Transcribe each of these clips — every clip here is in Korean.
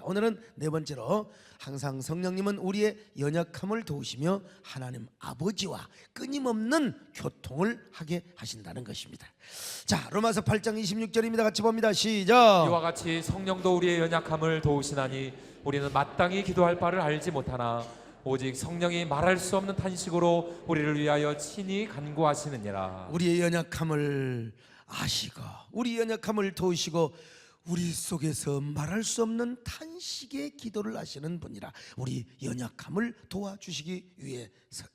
오늘은 네 번째로 항상 성령님은 우리의 연약함을 도우시며 하나님 아버지와 끊임없는 교통을 하게 하신다는 것입니다. 자, 로마서 8장 26절입니다. 같이 봅니다. 시작. 이와 같이 성령도 우리의 연약함을 도우시나니 우리는 마땅히 기도할 바를 알지 못하나 오직 성령이 말할 수 없는 탄식으로 우리를 위하여 친히 간구하시느니라. 우리의 연약함을 아시고 우리 연약함을 도우시고 우리 속에서 말할 수 없는 탄식의 기도를 하시는 분이라. 우리 연약함을 도와주시기 위해서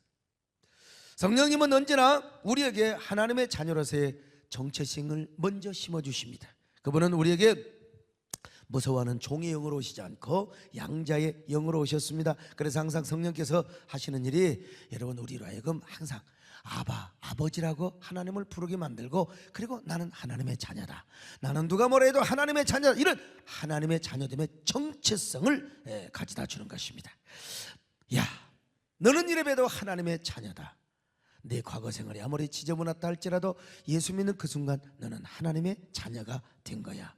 성령님은 언제나 우리에게 하나님의 자녀로서의 정체성을 먼저 심어주십니다. 그분은 우리에게 무서워하는 종의 영으로 오시지 않고 양자의 영으로 오셨습니다. 그래서 항상 성령께서 하시는 일이 여러분 우리로 하여금 항상 아버지라고 하나님을 부르게 만들고, 그리고 나는 하나님의 자녀다, 나는 누가 뭐라 해도 하나님의 자녀다, 이런 하나님의 자녀됨의 정체성을 가져다 주는 것입니다. 야, 너는 이래봬도 하나님의 자녀다. 내 과거 생활이 아무리 지저분하다 할지라도 예수 믿는 그 순간 너는 하나님의 자녀가 된 거야.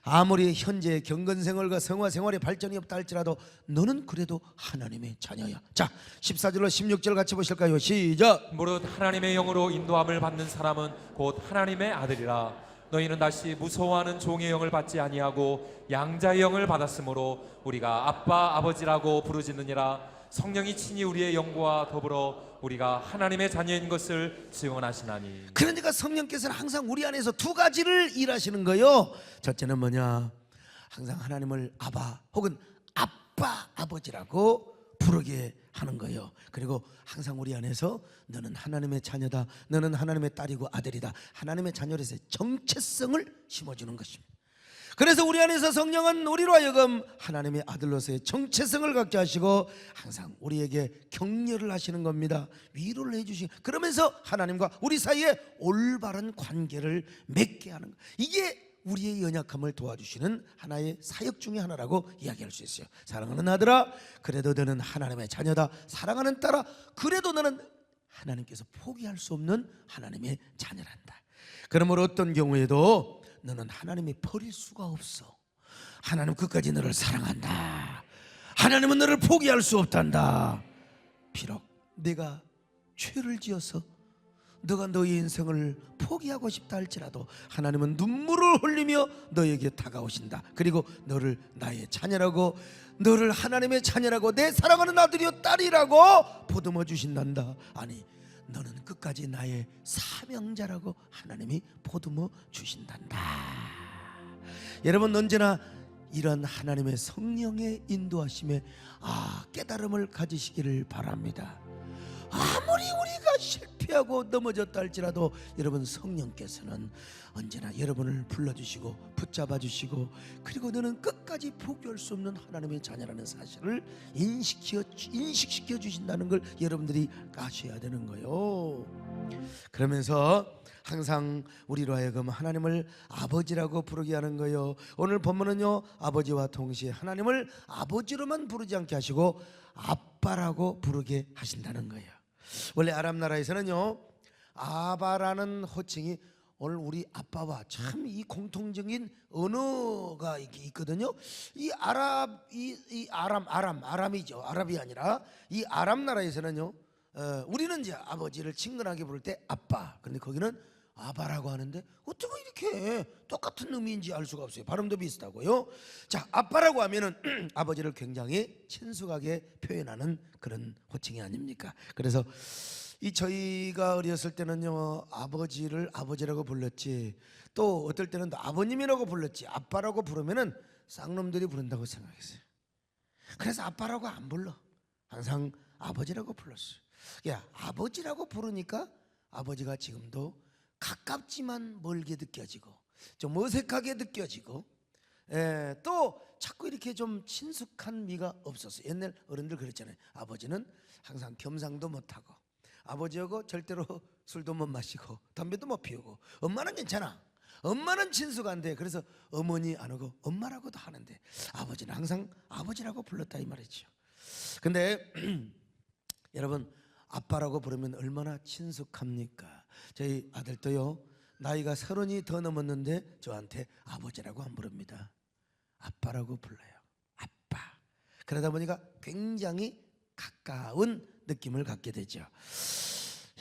아무리 현재 경건생활과 성화생활의 발전이 없다 할지라도 너는 그래도 하나님의 자녀야. 자, 14절로 16절 같이 보실까요? 시작. 무릇 하나님의 영으로 인도함을 받는 사람은 곧 하나님의 아들이라. 너희는 다시 무서워하는 종의 영을 받지 아니하고 양자의 영을 받았으므로 우리가 아빠 아버지라고 부르짖느니라. 성령이 친히 우리의 영과 더불어 우리가 하나님의 자녀인 것을 증언하시나니. 그러니까 성령께서는 항상 우리 안에서 두 가지를 일하시는 거예요. 첫째는 뭐냐? 항상 하나님을 아바 혹은 아빠 아버지라고 부르게 하는 거예요. 그리고 항상 우리 안에서 너는 하나님의 자녀다, 너는 하나님의 딸이고 아들이다, 하나님의 자녀로서의 정체성을 심어주는 것입니다. 그래서 우리 안에서 성령은 우리로 하여금 하나님의 아들로서의 정체성을 갖게 하시고 항상 우리에게 격려를 하시는 겁니다. 위로를 해주시고, 그러면서 하나님과 우리 사이에 올바른 관계를 맺게 하는 것. 이게 우리의 연약함을 도와주시는 하나의 사역 중에 하나라고 이야기할 수 있어요. 사랑하는 아들아, 그래도 너는 하나님의 자녀다. 사랑하는 딸아, 그래도 너는 하나님께서 포기할 수 없는 하나님의 자녀란다. 그러므로 어떤 경우에도 너는 하나님이 버릴 수가 없어. 하나님 끝까지 너를 사랑한다. 하나님은 너를 포기할 수 없단다. 비록 내가 죄를 지어서 너가 너의 인생을 포기하고 싶다 할지라도 하나님은 눈물을 흘리며 너에게 다가오신다. 그리고 너를 나의 자녀라고, 너를 하나님의 자녀라고, 내 사랑하는 아들이요 딸이라고 보듬어 주신단다. 아니, 너는 끝까지 나의 사명자라고 하나님이 보듬어 주신단다. 여러분 언제나 이런 하나님의 성령의 인도하심에 깨달음을 가지시기를 바랍니다. 아무리 우리가 실패하고 넘어졌다 할지라도 여러분 성령께서는 언제나 여러분을 불러주시고 붙잡아 주시고, 그리고 너는 끝까지 포기할 수 없는 하나님의 자녀라는 사실을 인식시켜 주신다는 걸 여러분들이 아셔야 되는 거예요. 그러면서 항상 우리로 하여금 하나님을 아버지라고 부르게 하는 거예요. 오늘 본문은요, 아버지와 동시에 하나님을 아버지로만 부르지 않게 하시고 아빠라고 부르게 하신다는 거예요. 원래 아랍 나라에서는요, 아바라는 호칭이 오늘 우리 아빠와 참 이 공통적인 언어가 있거든요. 이 아람이죠. 아랍이 아니라 이 아랍 나라에서는요, 우리는 이제 아버지를 친근하게 부를 때 아빠, 근데 거기는 아바라고 하는데 어떻게 이렇게 똑같은 의미인지 알 수가 없어요. 발음도 비슷하고요. 자, 아빠라고 하면은 아버지를 굉장히 친숙하게 표현하는 그런 호칭이 아닙니까? 그래서 저희가 어렸을 때는요, 아버지를 아버지라고 불렀지, 또 어떨 때는 또 아버님이라고 불렀지, 아빠라고 부르면은 쌍놈들이 부른다고 생각했어요. 그래서 아빠라고 안 불러. 항상 아버지라고 불렀어요. 야, 아버지라고 부르니까 아버지가 지금도 가깝지만 멀게 느껴지고 좀 어색하게 느껴지고, 또 자꾸 이렇게 좀 친숙한 미가 없었어요. 옛날 어른들 그랬잖아요. 아버지는 항상 겸상도 못하고, 아버지하고 절대로 술도 못 마시고 담배도 못 피우고, 엄마는 괜찮아, 엄마는 친숙한데, 그래서 어머니 안 하고 엄마라고도 하는데 아버지는 항상 아버지라고 불렀다 이 말이죠. 근데 여러분, 아빠라고 부르면 얼마나 친숙합니까? 저희 아들도요, 나이가 30이 더 넘었는데 저한테 아버지라고 안 부릅니다. 아빠라고 불러요. 아빠. 그러다 보니까 굉장히 가까운 느낌을 갖게 되죠.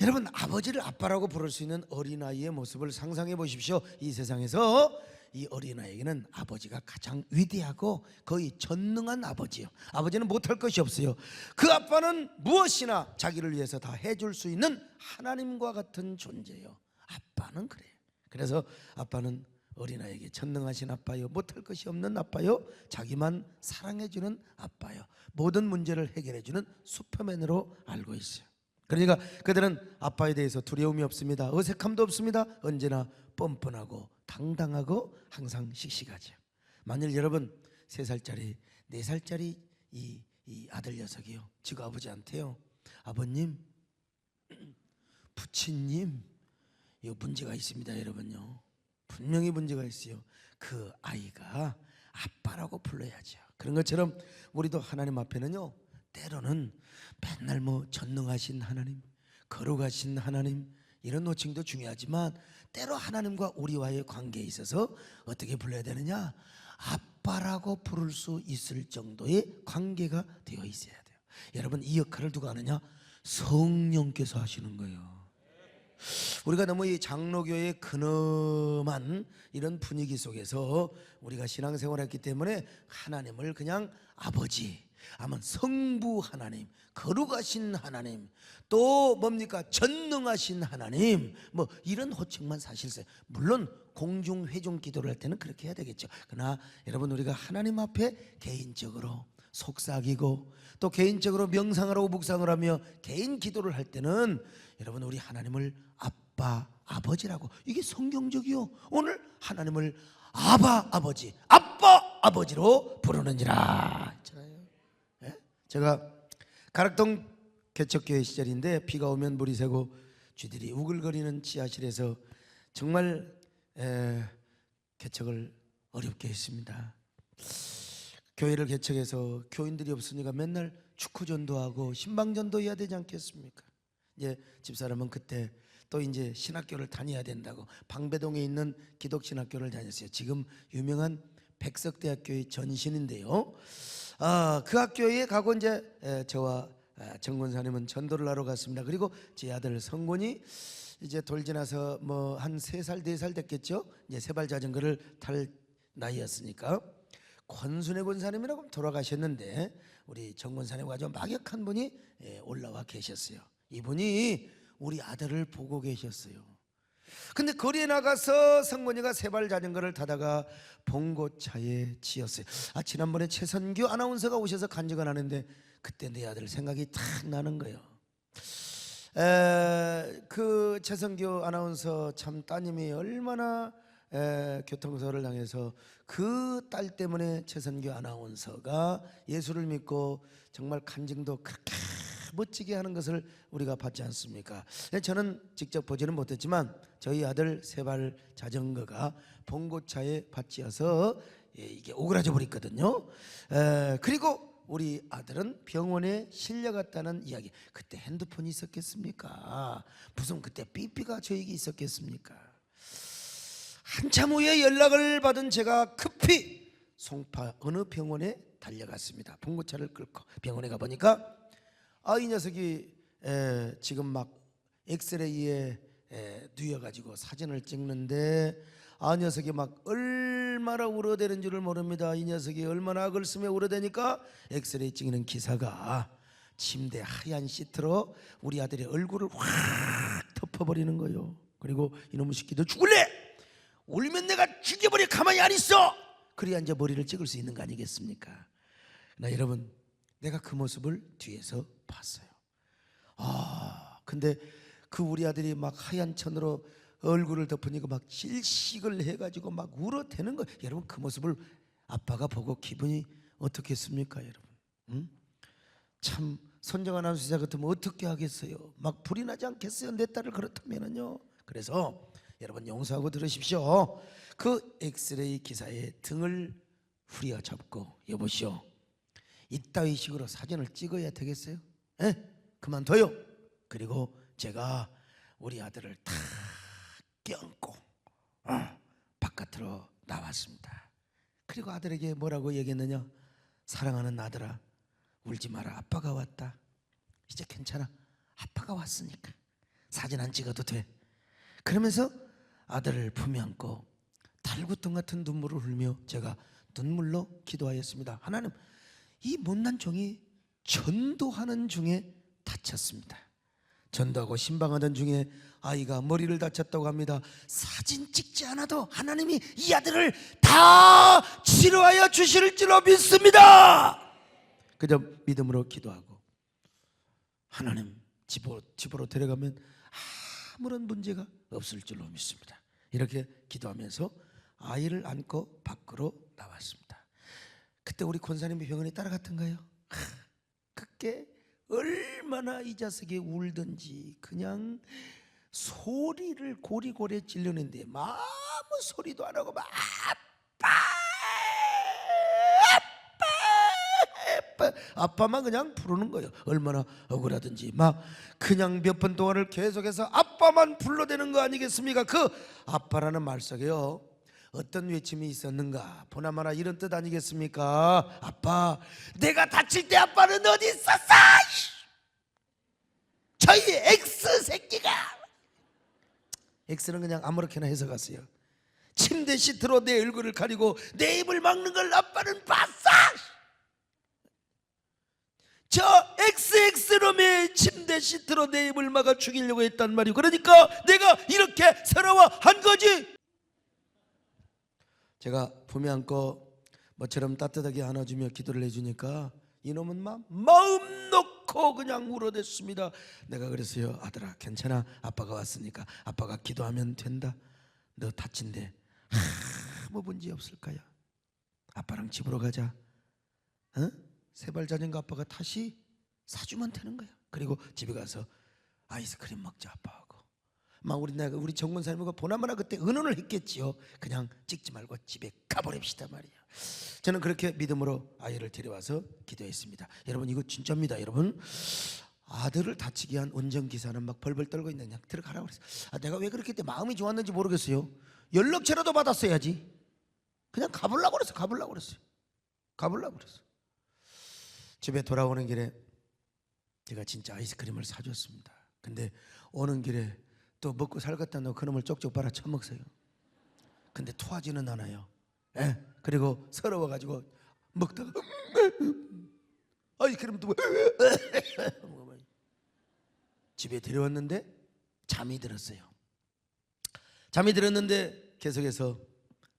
여러분, 아버지를 아빠라고 부를 수 있는 어린아이의 모습을 상상해 보십시오. 이 세상에서 이 어린아이에게는 아버지가 가장 위대하고 거의 전능한 아버지예요. 아버지는 못할 것이 없어요. 그 아빠는 무엇이나 자기를 위해서 다 해줄 수 있는 하나님과 같은 존재예요. 아빠는 그래요. 그래서 아빠는 어린아이에게 전능하신 아빠요, 못할 것이 없는 아빠요, 자기만 사랑해주는 아빠요, 모든 문제를 해결해주는 슈퍼맨으로 알고 있어요. 그러니까 그들은 아빠에 대해서 두려움이 없습니다. 어색함도 없습니다. 언제나 뻔뻔하고 당당하고 항상 씩씩하죠. 만일 여러분 3살짜리 4살짜리 이 아들 녀석이요, 지금 아버지한테요, 아버님, 부친님, 이 문제가 있습니다. 여러분요, 분명히 문제가 있어요. 그 아이가 아빠라고 불러야죠. 그런 것처럼 우리도 하나님 앞에는요, 때로는 맨날 뭐 전능하신 하나님, 거룩하신 하나님, 이런 호칭도 중요하지만 때로 하나님과 우리와의 관계에 있어서 어떻게 불러야 되느냐, 아빠라고 부를 수 있을 정도의 관계가 되어 있어야 돼요. 여러분, 이 역할을 누가 하느냐? 성령께서 하시는 거예요. 우리가 너무 이 장로교의 근엄한 이런 분위기 속에서 우리가 신앙생활을 했기 때문에 하나님을 그냥 아버지, 아마 성부 하나님, 거룩하신 하나님, 또 뭡니까, 전능하신 하나님, 뭐 이런 호칭만 사실 써요. 물론 공중 회중 기도를 할 때는 그렇게 해야 되겠죠. 그러나 여러분, 우리가 하나님 앞에 개인적으로 속삭이고 또 개인적으로 명상하라고 묵상을 하며 개인 기도를 할 때는 여러분, 우리 하나님을 아빠, 아버지라고, 이게 성경적이요. 오늘 하나님을 아바 아버지, 아빠 아버지로 부르는지라. 예? 제가 가락동 개척교회 시절인데 비가 오면 물이 새고 쥐들이 우글거리는 지하실에서 정말 개척을 어렵게 했습니다. 교회를 개척해서 교인들이 없으니까 맨날 축구전도 하고 신방전도 해야 되지 않겠습니까? 이제 집사람은 그때 또 이제 신학교를 다녀야 된다고 방배동에 있는 기독신학교를 다녔어요. 지금 유명한 백석대학교의 전신인데요. 그 학교에 가고 이제 저와 정 권사님은 전도를 하러 갔습니다. 그리고 제 아들 성곤이 이제 돌 지나서 뭐 한 3살 4살 됐겠죠. 이제 세발 자전거를 탈 나이였으니까 권순애 권사님이라고 돌아가셨는데 우리 정 권사님 아주 막역한 분이 올라와 계셨어요. 이분이 우리 아들을 보고 계셨어요. 근데 거리에 나가서 성곤이가 세발 자전거를 타다가 봉고차에 치였어요. 지난번에 최선규 아나운서가 오셔서 간증을 하는데 그때 내 아들 생각이 탁 나는 거예요. 그 최선규 아나운서 참 따님이 얼마나 교통사고를 당해서 그 딸 때문에 최선규 아나운서가 예수를 믿고 정말 간증도 그렇게 멋지게 하는 것을 우리가 봤지 않습니까? 저는 직접 보지는 못했지만 저희 아들 세발 자전거가 봉고차에 받치어서 이게 오그라져 버렸거든요. 그리고 우리 아들은 병원에 실려갔다는 이야기. 그때 핸드폰이 있었겠습니까? 무슨 그때 삐삐가 저에게 있었겠습니까? 한참 후에 연락을 받은 제가 급히 송파 어느 병원에 달려갔습니다. 봉고차를 끌고 병원에 가보니까 이 녀석이 지금 막 엑스레이에 누워가지고 사진을 찍는데 녀석이 막 얼마나 울어대는 줄을 모릅니다. 이 녀석이 얼마나 악을 쓰며 울어대니까 엑스레이 찍는 기사가 침대 하얀 시트로 우리 아들의 얼굴을 확 덮어버리는 거예요. 그리고 이놈의 새끼 너 죽을래? 울면 내가 죽여버려. 가만히 안 있어. 그래야 이제 머리를 찍을 수 있는 거 아니겠습니까? 나 여러분, 내가 그 모습을 뒤에서 봤어요. 근데 그 우리 아들이 막 하얀 천으로 얼굴을 덮으니까 막 질식을 해가지고 막 울어대는 거예요. 여러분, 그 모습을 아빠가 보고 기분이 어떻겠습니까, 여러분? 응? 참 손정 아나운서 같으면 어떻게 하겠어요? 막 불이 나지 않겠어요? 내 딸을 그렇다면은요. 그래서 여러분 용서하고 들으십시오. 그 엑스레이 기사의 등을 후려잡고 여보시오, 이따위 식으로 사진을 찍어야 되겠어요? 그만둬요. 그리고 제가 우리 아들을 탁 껴안고 바깥으로 나왔습니다. 그리고 아들에게 뭐라고 얘기했느냐? 사랑하는 아들아, 울지 마라. 아빠가 왔다. 이제 괜찮아. 아빠가 왔으니까 사진 안 찍어도 돼. 그러면서 아들을 품에 안고 달구통 같은 눈물을 흘며 제가 눈물로 기도하였습니다. 하나님, 이 못난 종이 전도하는 중에 다쳤습니다. 전도하고 신방하던 중에 아이가 머리를 다쳤다고 합니다. 사진 찍지 않아도 하나님이 이 아들을 다 치료하여 주실 줄로 믿습니다. 그저 믿음으로 기도하고 하나님 집으로 데려가면 아무런 문제가 없을 줄로 믿습니다. 이렇게 기도하면서 아이를 안고 밖으로 나왔습니다. 그때 우리 권사님이 병원에 따라갔던가요? 그게 얼마나 이 자식이 울든지 그냥 소리를 고리고리에 찔르는데 아무 소리도 안 하고 막 아빠만 그냥 부르는 거예요. 얼마나 억울하든지 막 그냥 몇 번 동안을 계속해서 아빠만 불러대는 거 아니겠습니까? 그 아빠라는 말 속에요 어떤 외침이 있었는가? 보나마나 이런 뜻 아니겠습니까? 아빠, 내가 다칠 때 아빠는 어디 있었어? 저희 X 새끼가. X는 그냥 아무렇게나 해석했어요. 침대 시트로 내 얼굴을 가리고 내 입을 막는 걸 아빠는 봤어. 저 XX놈의 침대 시트로 내 입을 막아 죽이려고 했단 말이오. 그러니까 내가 이렇게 서러워한 거지. 제가 품에 안고 뭐처럼 따뜻하게 안아주며 기도를 해주니까 이놈은 막 마음 놓고 그냥 울어댔습니다. 내가 그랬어요. 아들아, 괜찮아. 아빠가 왔으니까 아빠가 기도하면 된다. 너 다친데 아무 문제 없을 거야. 아빠랑 집으로 가자. 어? 세발 자전거 아빠가 다시 사주면 되는 거야. 그리고 집에 가서 아이스크림 먹자 아빠하고. 막 우리 정권사님과 보나마나 그때 의논을 했겠지요. 그냥 찍지 말고 집에 가버립시다 말이야. 저는 그렇게 믿음으로 아이를 데려와서 기도했습니다. 여러분, 이거 진짜입니다. 여러분, 아들을 다치게 한 운전기사는 막 벌벌 떨고 있는 그냥 들어가라고 그랬어요. 내가 왜 그렇게 마음이 좋았는지 모르겠어요. 연락처라도 받았어야지. 그냥 가보려고 그랬어요. 집에 돌아오는 길에 제가 진짜 아이스크림을 사줬습니다. 근데 오는 길에 또 먹고 살겠다 너 그놈을 쪽쪽 빨아 처먹어요. 근데 토하지는 않아요. 예? 그리고 서러워가지고 먹다가 아이스크림 또 집에 데려왔는데 잠이 들었어요. 잠이 들었는데 계속해서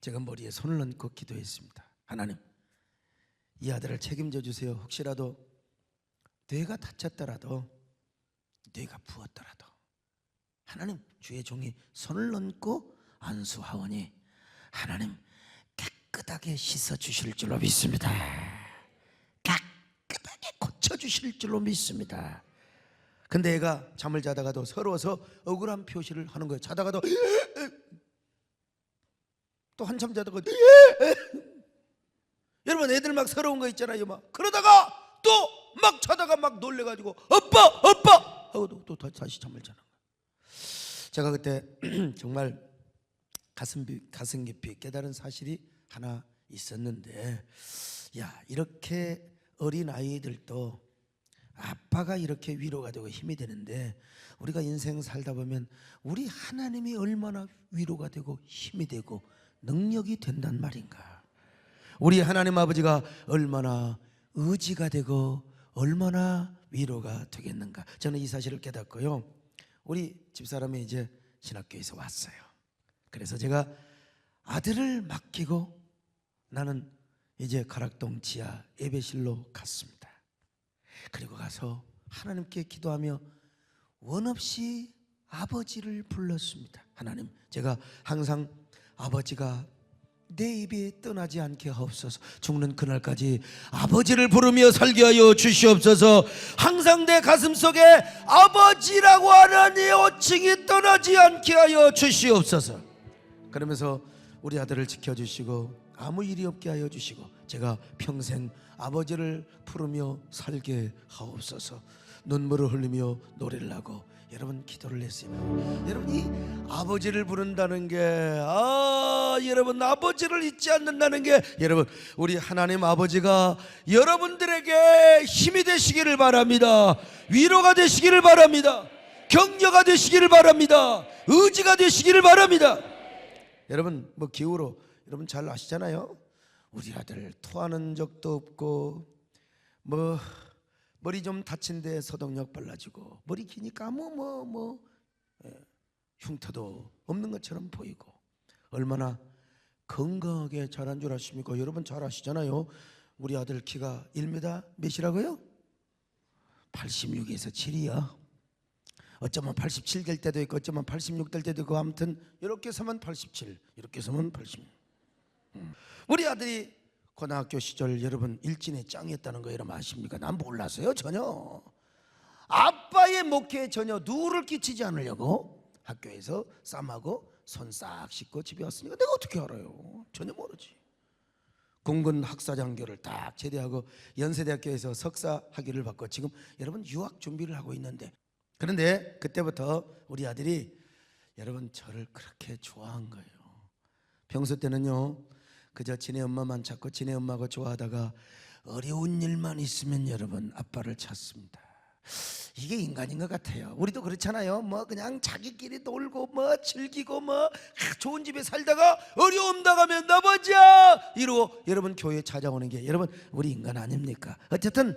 제가 머리에 손을 얹고 기도했습니다. 하나님, 이 아들을 책임져 주세요. 혹시라도 뇌가 다쳤더라도 뇌가 부었더라도 하나님, 주의 종이 손을 얹고 안수하오니 하나님 깨끗하게 씻어 주실 줄로 믿습니다. 깨끗하게 고쳐 주실 줄로 믿습니다. 근데 애가 잠을 자다가도 서러워서 억울한 표시를 하는 거예요. 자다가도 또 한참 자다가 여러분, 애들 막 서러운 거 있잖아요. 막 그러다가 또 막 자다가 막 놀래가지고 아빠 하고 또 다시 잠을 자는 거예요. 제가 그때 정말 가슴 깊이 깨달은 사실이 하나 있었는데, 야, 이렇게 어린 아이들도 아빠가 이렇게 위로가 되고 힘이 되는데 우리가 인생 살다 보면 우리 하나님이 얼마나 위로가 되고 힘이 되고 능력이 된단 말인가. 우리 하나님 아버지가 얼마나 의지가 되고 얼마나 위로가 되겠는가. 저는 이 사실을 깨닫고요, 우리 집사람이 이제 신학교에서 왔어요. 그래서 제가 아들을 맡기고 나는 이제 가락동 지하 예배실로 갔습니다. 그리고 가서 하나님께 기도하며 원 없이 아버지를 불렀습니다. 하나님, 제가 항상 아버지가 내 입에 떠나지 않게 하옵소서. 죽는 그날까지 아버지를 부르며 살게 하여 주시옵소서. 항상 내 가슴속에 아버지라고 하는 이 호칭이 떠나지 않게 하여 주시옵소서. 그러면서 우리 아들을 지켜주시고 아무 일이 없게 하여 주시고 제가 평생 아버지를 부르며 살게 하옵소서. 눈물을 흘리며 노래를 하고 여러분 기도를 했습니다. 여러분 이 아버지를 부른다는 게 여러분 아버지를 잊지 않는다는 게 여러분 우리 하나님 아버지가 여러분들에게 힘이 되시기를 바랍니다. 위로가 되시기를 바랍니다. 격려가 되시기를 바랍니다. 의지가 되시기를 바랍니다. 여러분 뭐 기후로 여러분 잘 아시잖아요. 우리 아들 토하는 적도 없고 뭐 머리 좀 다친 데 서동력 발라주고 머리 기니까 흉터도 없는 것처럼 보이고 얼마나 건강하게 자란 줄 아십니까? 여러분 잘 아시잖아요. 우리 아들 키가 1m 몇이라고요? 86에서 7이야. 어쩌면 87 될 때도 있고 어쩌면 86 될 때도 있고 아무튼 이렇게 서면 87 이렇게 서면 86. 우리 아들이 고등학교 시절 여러분 일진의 짱이었다는 거 여러분 아십니까? 난 몰랐어요 전혀. 아빠의 목회에 전혀 누를 끼치지 않으려고 학교에서 쌈하고 손 싹 씻고 집에 왔으니까 내가 어떻게 알아요? 전혀 모르지. 공군 학사장교를 딱 제대하고 연세대학교에서 석사 학위를 받고 지금 여러분 유학 준비를 하고 있는데 그런데 그때부터 우리 아들이 여러분 저를 그렇게 좋아한 거예요. 평소 때는요 그저 지네 엄마만 찾고 지네 엄마가 좋아하다가 어려운 일만 있으면 여러분 아빠를 찾습니다. 이게 인간인 것 같아요. 우리도 그렇잖아요. 뭐 그냥 자기끼리 놀고 뭐 즐기고 뭐 좋은 집에 살다가 어려움 당하면 나보자 이러고 여러분 교회에 찾아오는 게 여러분 우리 인간 아닙니까? 어쨌든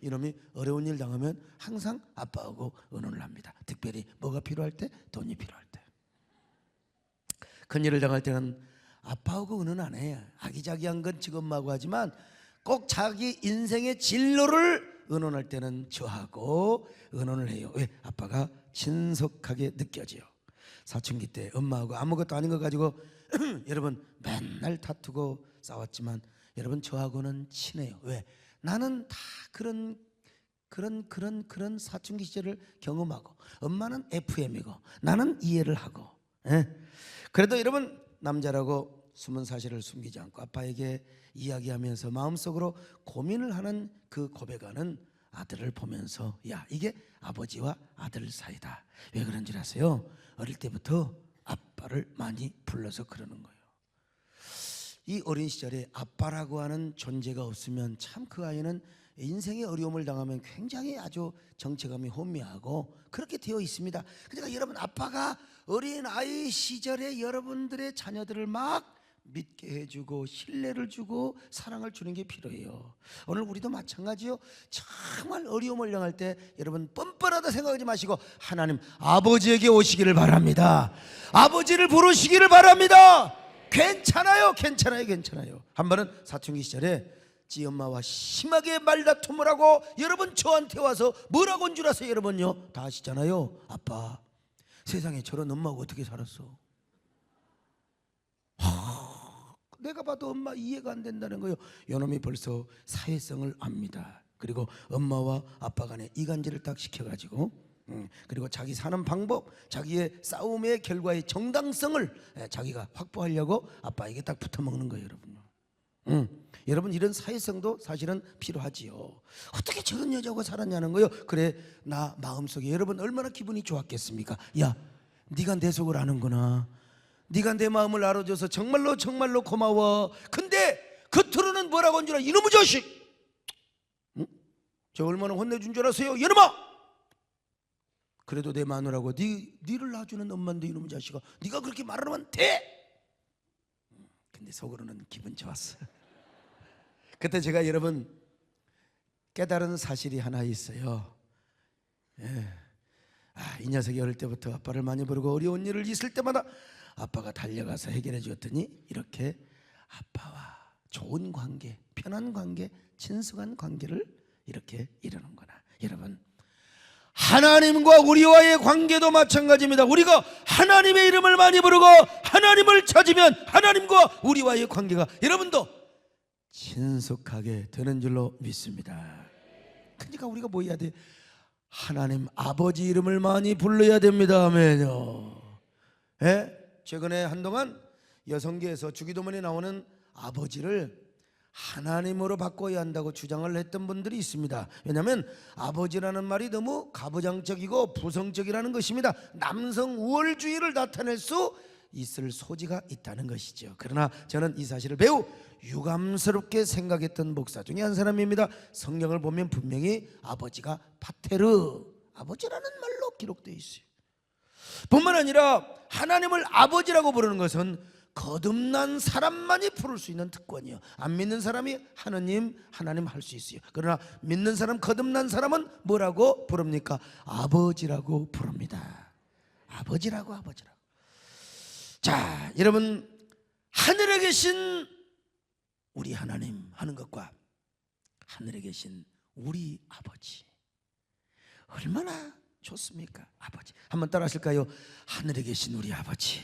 이놈이 어려운 일 당하면 항상 아빠하고 의논을 합니다. 특별히 뭐가 필요할 때, 돈이 필요할 때. 큰일을 당할 때는 아빠하고 의논 안 해요. 아기자기한 건 지금하고 하지만 꼭 자기 인생의 진로를 의논할 때는 저하고 의논을 해요. 왜? 아빠가 친석하게 느껴져요. 사춘기 때 엄마하고 아무것도 아닌 거 가지고 여러분 맨날 다투고 싸웠지만 여러분 저하고는 친해요. 왜? 나는 다 그런 사춘기 시절을 경험하고 엄마는 FM이고 나는 이해를 하고 그래도 여러분 남자라고 숨은 사실을 숨기지 않고 아빠에게 이야기하면서 마음속으로 고민을 하는 그 고백하는 아들을 보면서 야 이게 아버지와 아들 사이다. 왜 그런 줄 아세요? 어릴 때부터 아빠를 많이 불러서 그러는 거예요. 이 어린 시절에 아빠라고 하는 존재가 없으면 참 그 아이는 인생의 어려움을 당하면 굉장히 아주 정체감이 혼미하고 그렇게 되어 있습니다. 그러니까 여러분 아빠가 어린 아이 시절에 여러분들의 자녀들을 막 믿게 해주고 신뢰를 주고 사랑을 주는 게 필요해요. 오늘 우리도 마찬가지요. 정말 어려움을 당할 때 여러분 뻔뻔하다 생각하지 마시고 하나님 아버지에게 오시기를 바랍니다. 아버지를 부르시기를 바랍니다. 괜찮아요. 한 번은 사춘기 시절에 지 엄마와 심하게 말다툼을 하고 여러분 저한테 와서 뭐라고 한 줄 아세요? 여러분요 다 아시잖아요. 아빠 세상에 저런 엄마하고 어떻게 살았어? 내가 봐도 엄마 이해가 안 된다는 거예요. 요놈이 벌써 사회성을 압니다. 그리고 엄마와 아빠 간의 이간질을 딱 시켜가지고 그리고 자기 사는 방법, 자기의 싸움의 결과의 정당성을 자기가 확보하려고 아빠에게 딱 붙어먹는 거예요. 여러분. 여러분 이런 사회성도 사실은 필요하지요. 어떻게 저런 여자하고 살았냐는 거예요. 그래 나 마음속에 여러분 얼마나 기분이 좋았겠습니까? 야 네가 내 속을 아는구나. 네가 내 마음을 알아줘서 정말로 고마워. 근데 겉으로는 뭐라고 한 줄 알아? 이놈의 자식! 응? 저 얼마나 혼내준 줄 아세요? 이놈아! 그래도 내 마누라고 니를 놔주는 엄마인데 이놈의 자식아 네가 그렇게 말하면 돼! 근데 속으로는 기분 좋았어. 그때 제가 여러분 깨달은 사실이 하나 있어요. 이 녀석이 어릴 때부터 아빠를 많이 부르고 어려운 일을 있을 때마다 아빠가 달려가서 해결해 줬더니 이렇게 아빠와 좋은 관계, 편한 관계, 친숙한 관계를 이렇게 이루는구나. 여러분 하나님과 우리와의 관계도 마찬가지입니다. 우리가 하나님의 이름을 많이 부르고 하나님을 찾으면 하나님과 우리와의 관계가 여러분도 친숙하게 되는 줄로 믿습니다. 그러니까 우리가 뭐 해야 돼? 하나님 아버지 이름을 많이 불러야 됩니다. 아멘요. 최근에 한동안 여성계에서 주기도문에 나오는 아버지를 하나님으로 바꿔야 한다고 주장을 했던 분들이 있습니다. 왜냐하면 아버지라는 말이 너무 가부장적이고 부성적이라는 것입니다. 남성 우월주의를 나타낼 수 있을 소지가 있다는 것이죠. 그러나 저는 이 사실을 매우 유감스럽게 생각했던 목사 중에 한 사람입니다. 성경을 보면 분명히 아버지가 파테르, 아버지라는 말로 기록되어 있어요. 뿐만 아니라 하나님을 아버지라고 부르는 것은 거듭난 사람만이 부를 수 있는 특권이요. 안 믿는 사람이 하나님 할 수 있어요. 그러나 믿는 사람, 거듭난 사람은 뭐라고 부릅니까? 아버지라고 부릅니다. 아버지라고. 자, 여러분, 하늘에 계신 우리 하나님 하는 것과 하늘에 계신 우리 아버지, 얼마나 좋습니까? 아버지, 한번 따라 하실까요? 하늘에 계신 우리 아버지,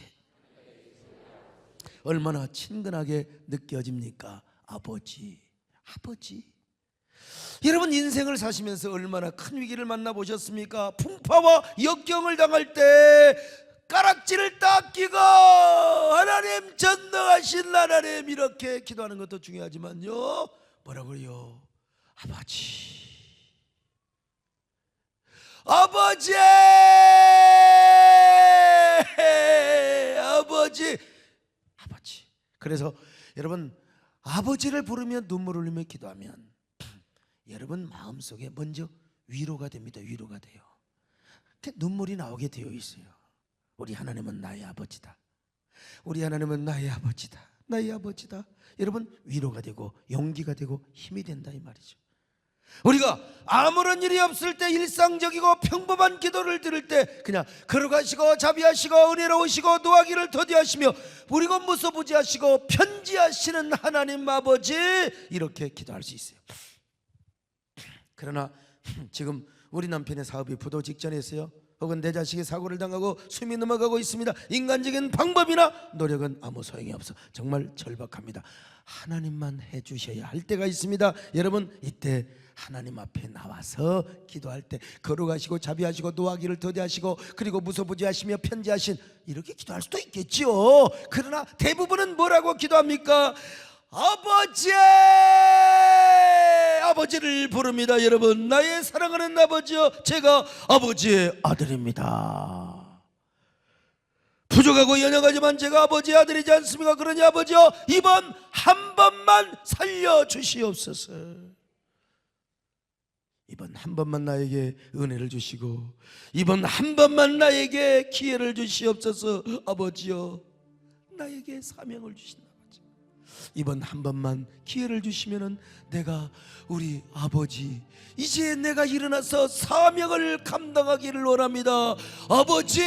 얼마나 친근하게 느껴집니까? 아버지. 여러분, 인생을 사시면서 얼마나 큰 위기를 만나보셨습니까? 풍파와 역경을 당할 때 가락지를 딱 끼고 하나님, 전능하신 하나님, 이렇게 기도하는 것도 중요하지만요, 뭐라고요? 아버지. 그래서 여러분, 아버지를 부르며 눈물 흘리며 기도하면 여러분 마음속에 먼저 위로가 됩니다. 위로가 돼요. 눈물이 나오게 되어 있어요. 우리 하나님은 나의 아버지다. 우리 하나님은 나의 아버지다. 나의 아버지다. 여러분, 위로가 되고 용기가 되고 힘이 된다, 이 말이죠. 우리가 아무런 일이 없을 때, 일상적이고 평범한 기도를 드릴 때 그냥 걸어가시고 자비하시고 은혜로우시고 노하기를 더디하시며 우리고 무소부지하시고 편지하시는 하나님 아버지, 이렇게 기도할 수 있어요. 그러나 지금 우리 남편의 사업이 부도 직전에 있어요. 혹은 내 자식이 사고를 당하고 숨이 넘어가고 있습니다. 인간적인 방법이나 노력은 아무 소용이 없어. 정말 절박합니다. 하나님만 해주셔야 할 때가 있습니다. 여러분, 이때 하나님 앞에 나와서 기도할 때 걸어가시고 자비하시고 노하기를 더디하시고 그리고 무소부지하시며 편지하신, 이렇게 기도할 수도 있겠죠. 그러나 대부분은 뭐라고 기도합니까? 아버지를 부릅니다. 여러분, 나의 사랑하는 아버지여, 제가 아버지의 아들입니다. 부족하고 연약하지만 제가 아버지의 아들이지 않습니까? 그러니 아버지여, 이번 한 번만 살려주시옵소서. 이번 한 번만 나에게 은혜를 주시고 이번 한 번만 나에게 기회를 주시옵소서. 아버지여, 나에게 사명을 주신 아버지, 이번 한 번만 기회를 주시면은 내가 우리 아버지, 이제 내가 일어나서 사명을 감당하기를 원합니다. 아버지.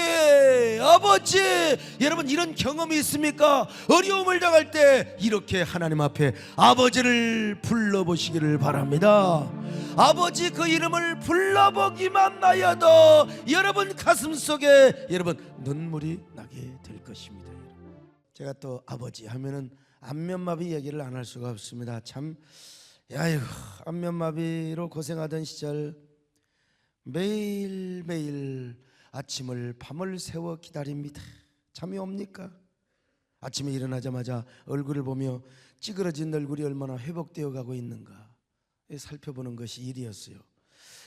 여러분, 이런 경험이 있습니까? 어려움을 당할 때 이렇게 하나님 앞에 아버지를 불러보시기를 바랍니다. 아버지, 그 이름을 불러보기만 하여도 여러분 가슴속에 여러분 눈물이 나게 될 것입니다. 제가 또 아버지 하면은 안면마비 얘기를 안 할 수가 없습니다. 참, 야이고, 안면마비로 고생하던 시절 매일매일 아침을 밤을 새워 기다립니다. 잠이 옵니까? 아침에 일어나자마자 얼굴을 보며 찌그러진 얼굴이 얼마나 회복되어 가고 있는가 살펴보는 것이 일이었어요.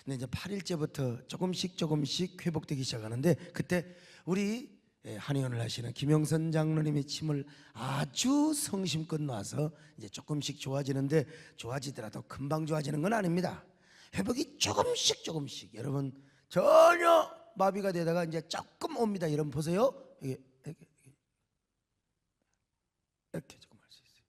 근데 이제 8일째부터 조금씩 회복되기 시작하는데, 그때 우리 한의원을 하시는 김영선 장로님이 침을 아주 성심껏 놔서 이제 조금씩 좋아지는데, 좋아지더라도 금방 좋아지는 건 아닙니다. 회복이 조금씩 여러분, 전혀 마비가 되다가 이제 조금 옵니다. 여러분 보세요. 이렇게 조금 할 수 있어요.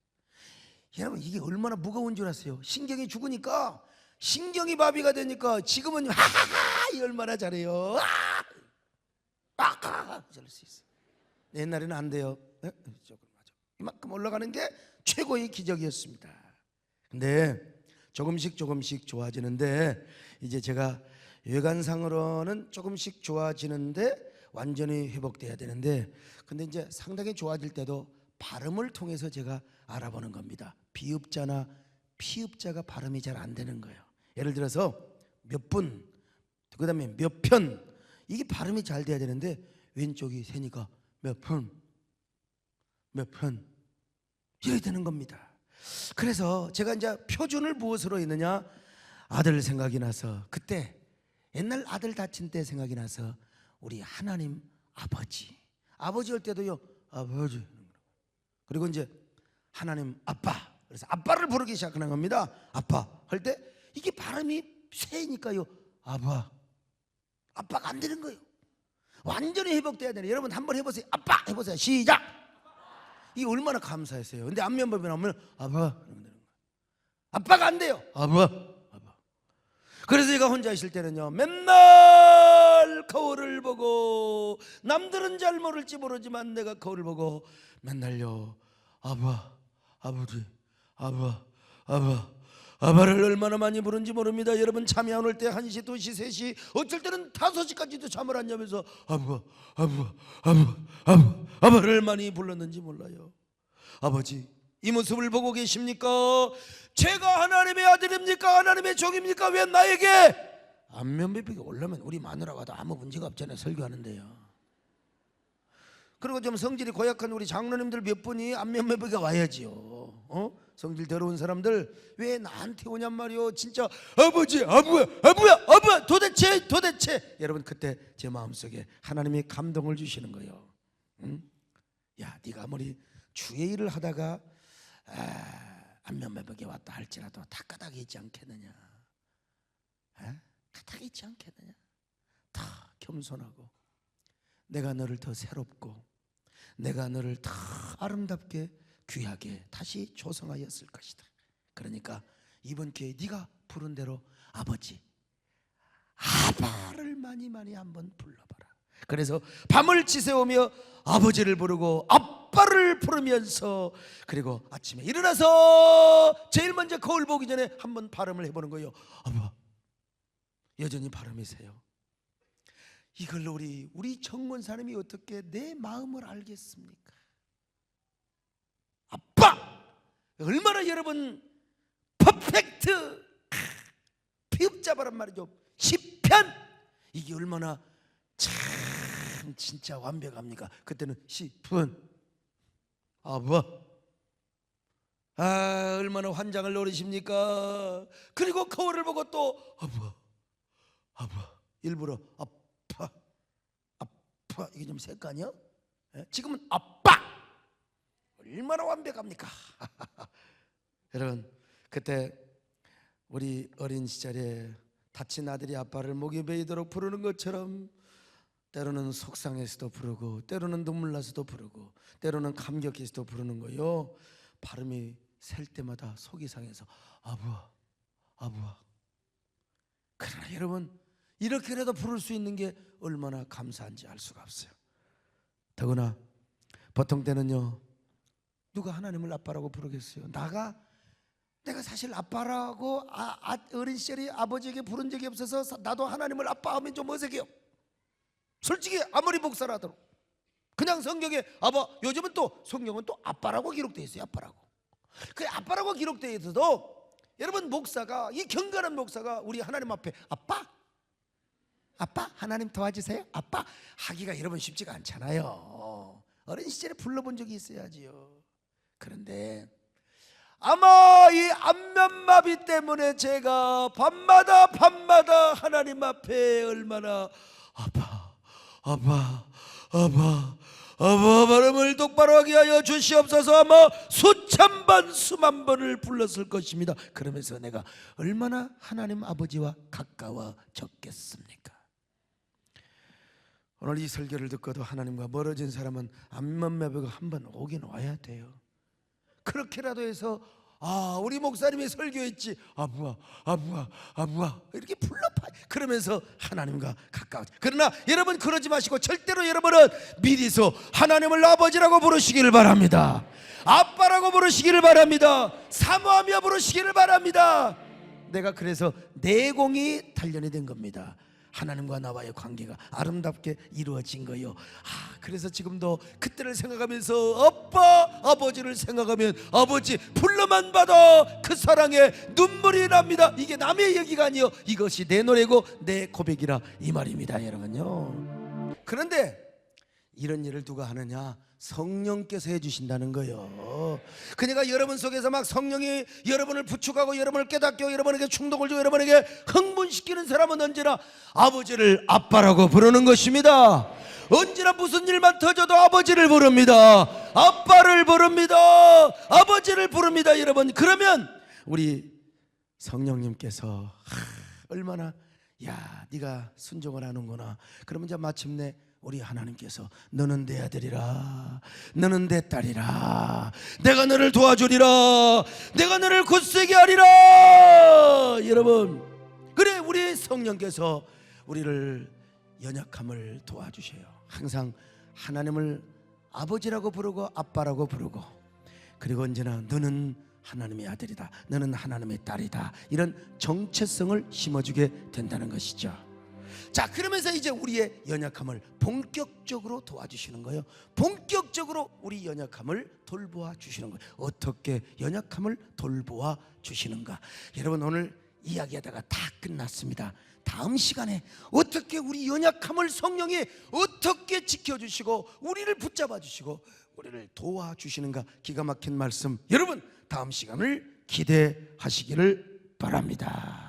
여러분, 이게 얼마나 무거운 줄 아세요? 신경이 죽으니까, 신경이 마비가 되니까 지금은 하하하 얼마나 잘해요. 저럴 수 있어요. 옛날에는 안 돼요. 이만큼 올라가는 게 최고의 기적이었습니다. 근데 조금씩 좋아지는데, 이제 제가 외관상으로는 조금씩 좋아지는데 완전히 회복돼야 되는데, 근데 이제 상당히 좋아질 때도 발음을 통해서 제가 알아보는 겁니다. 비읍자나 피읍자가 발음이 잘 안 되는 거예요. 예를 들어서 몇 분, 그 다음에 몇 편, 이게 발음이 잘 돼야 되는데 왼쪽이 세니까 몇 편 이렇게 되는 겁니다. 그래서 제가 이제 표준을 무엇으로 했느냐, 아들 생각이 나서, 그때 옛날 아들 다친 때 생각이 나서 우리 하나님 아버지 할 때도요 아버지, 그리고 이제 하나님 아빠, 그래서 아빠를 부르기 시작하는 겁니다. 아빠 할 때 이게 발음이 세니까요 아빠가 안 되는 거예요. 완전히 회복돼야 되네. 여러분 한번 해보세요. 아빠 해보세요. 시작. 이게 얼마나 감사했어요. 근데 안면법이 나오면 아빠 이러면 되는 거예요. 아빠가 안 돼요. 아빠. 그래서 제가 혼자 있을 때는요 맨날 거울을 보고, 남들은 잘 모를지 모르지만 내가 거울을 보고 맨날요 아버지 아빠를 얼마나 많이 부른지 모릅니다. 여러분 잠이 안 올 때 1시 2시 3시 어쩔 때는 5시까지도 잠을 안 자면서 아빠를 많이 불렀는지 몰라요. 아버지, 이 모습을 보고 계십니까? 제가 하나님의 아들입니까? 하나님의 종입니까? 왜 나에게 안면배벽이 올라면 우리 마누라가도 아무 문제가 없잖아요. 설교하는데요. 그리고 좀 성질이 고약한 우리 장로님들 몇 분이 안면배벽이 와야지요. 성질 더러운 사람들 왜 나한테 오냔 말이요. 진짜 아버지 아부야 도대체 여러분, 그때 제 마음속에 하나님이 감동을 주시는 거예요. 야, 네가 아무리 주의 일을 하다가 안면배벽에 왔다 할지라도 다 까닭이 있지 않겠느냐. 까닭이 있지 않겠느냐. 다 겸손하고 내가 너를 더 새롭고 내가 너를 더 아름답게 귀하게 다시 조성하였을 것이다. 그러니까 이번 기회에 네가 부른 대로 아빠를 많이 한번 불러봐라. 그래서 밤을 지새우며 아버지를 부르고 아빠를 부르면서, 그리고 아침에 일어나서 제일 먼저 거울 보기 전에 한번 발음을 해보는 거예요. 아빠. 여전히 발음이세요. 이걸로 우리 정원 사람이 어떻게 내 마음을 알겠습니까? 아빠! 얼마나 여러분 퍼펙트 피읍자바란 말이죠. 시편! 이게 얼마나 참 진짜 완벽합니까? 그때는 시편 아빠, 얼마나 환장을 노리십니까? 그리고 거울을 보고 또 아빠 일부러 아빠 이게 좀 색깔이요? 지금은 아빠 얼마나 완벽합니까? 여러분, 그때 우리 어린 시절에 다친 아들이 아빠를 목에 베이도록 부르는 것처럼 때로는 속상해서도 부르고, 때로는 눈물 나서도 부르고, 때로는 감격해서도 부르는 거요. 발음이 셀 때마다 속이 상해서 아부아. 그러나 여러분, 이렇게라도 부를 수 있는 게 얼마나 감사한지 알 수가 없어요. 더구나 보통 때는요, 누가 하나님을 아빠라고 부르겠어요? 내가 사실 아빠라고 어린 시절에 아버지에게 부른 적이 없어서 나도 하나님을 아빠 하면 좀 어색해요. 솔직히 아무리 목사라도 그냥 성경에 요즘은 또 성경은 또 아빠라고 기록되어 있어요. 그 아빠라고 기록되어 있어도 여러분, 목사가, 이 경건한 목사가 우리 하나님 앞에 아빠 하나님 도와주세요 아빠 하기가 여러분 쉽지가 않잖아요. 어린 시절에 불러본 적이 있어야지요. 그런데 아마 이 안면마비 때문에 제가 밤마다 하나님 앞에 얼마나 아빠 발음을 똑바로 하게 하여 주시옵소서 아마 수천 번 수만 번을 불렀을 것입니다. 그러면서 내가 얼마나 하나님 아버지와 가까워졌겠습니까? 오늘 이 설교를 듣고도 하나님과 멀어진 사람은 안면마비가 한번 오긴 와야 돼요. 그렇게라도 해서 우리 목사님이 설교했지 아부아 이렇게 불러봐. 그러면서 하나님과 가까워. 그러나 여러분 그러지 마시고 절대로 여러분은 미리서 하나님을 아버지라고 부르시기를 바랍니다. 아빠라고 부르시기를 바랍니다. 사모하며 부르시기를 바랍니다. 내가 그래서 내공이 단련이 된 겁니다. 하나님과 나와의 관계가 아름답게 이루어진 거예요. 그래서 지금도 그때를 생각하면서 아버지를 생각하면 아버지 불러만 봐도 그 사랑에 눈물이 납니다. 이게 남의 얘기가 아니요, 이것이 내 노래고 내 고백이라 이 말입니다, 여러분요. 그런데 이런 일을 누가 하느냐? 성령께서 해주신다는 거예요. 그러니까 여러분 속에서 막 성령이 여러분을 부축하고 여러분을 깨닫게 하고 여러분에게 충동을 주고 여러분에게 흥분시키는 사람은 언제나 아버지를 아빠라고 부르는 것입니다. 언제나 무슨 일만 터져도 아버지를 부릅니다. 아빠를 부릅니다. 아버지를 부릅니다. 여러분, 그러면 우리 성령님께서 얼마나 야 네가 순종을 하는구나. 그러면 이제 마침내 우리 하나님께서 너는 내 아들이라, 너는 내 딸이라, 내가 너를 도와주리라, 내가 너를 굳세게 하리라. 여러분, 그래 우리 성령께서 우리를 연약함을 도와주셔요. 항상 하나님을 아버지라고 부르고 아빠라고 부르고, 그리고 언제나 너는 하나님의 아들이다, 너는 하나님의 딸이다, 이런 정체성을 심어주게 된다는 것이죠. 자, 그러면서 이제 우리의 연약함을 본격적으로 도와주시는 거예요. 본격적으로 우리 연약함을 돌보아 주시는 거예요. 어떻게 연약함을 돌보아 주시는가? 여러분, 오늘 이야기하다가 다 끝났습니다. 다음 시간에 어떻게 우리 연약함을 성령이 어떻게 지켜주시고 우리를 붙잡아 주시고 우리를 도와주시는가, 기가 막힌 말씀 여러분 다음 시간을 기대하시기를 바랍니다.